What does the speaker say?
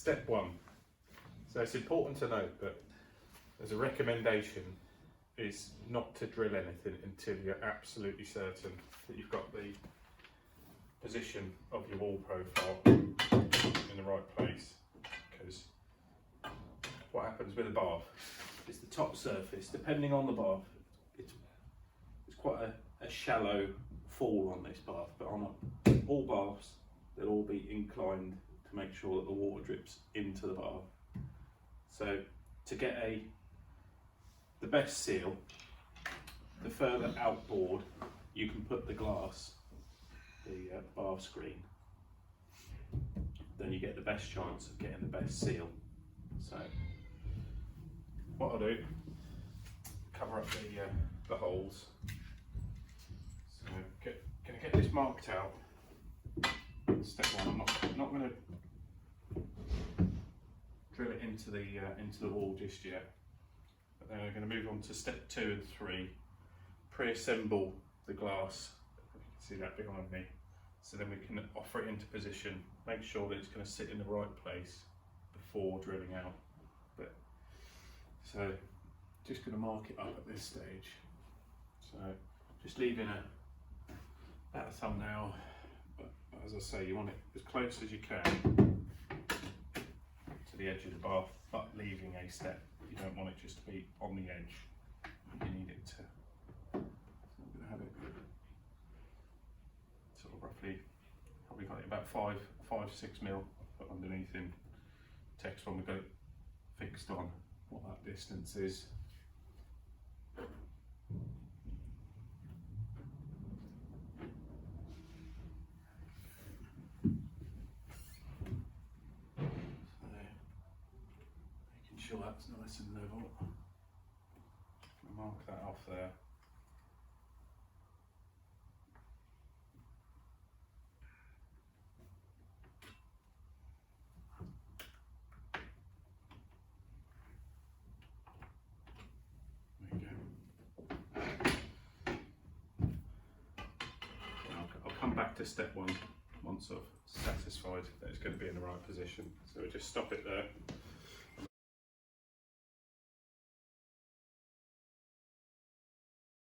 Step one. So it's important to note that as a recommendation is not to drill anything until you're absolutely certain that you've got the position of your wall profile in the right place. Because what happens with a bath is the top surface, depending on the bath, it's quite a shallow fall on this bath, but on all baths they'll all be inclined to make sure that the water drips into the bath. So to get the best seal, the further outboard you can put the glass, the bath screen, then you get the best chance of getting the best seal. So what I'll do, cover up the holes. So gonna get this marked out. Step one, I'm not going to drill it into the wall just yet. But then we're going to move on to step 2 and 3. Pre-assemble the glass. You can see that behind me. So then we can offer it into position. Make sure that it's going to sit in the right place before drilling out. So just going to mark it up at this stage. So just leaving about a thumbnail. As I say, you want it as close as you can to the edge of the bath, but leaving a step. You don't want it just to be on the edge. You need it to. So I'm going to have it sort of roughly, probably got it about 5-6 mil underneath in text when we got it fixed on what that distance is. Sure that's nice and level. Mark that off there. There you go. I'll come back to step 1 once I've satisfied that it's going to be in the right position. So we just stop it there.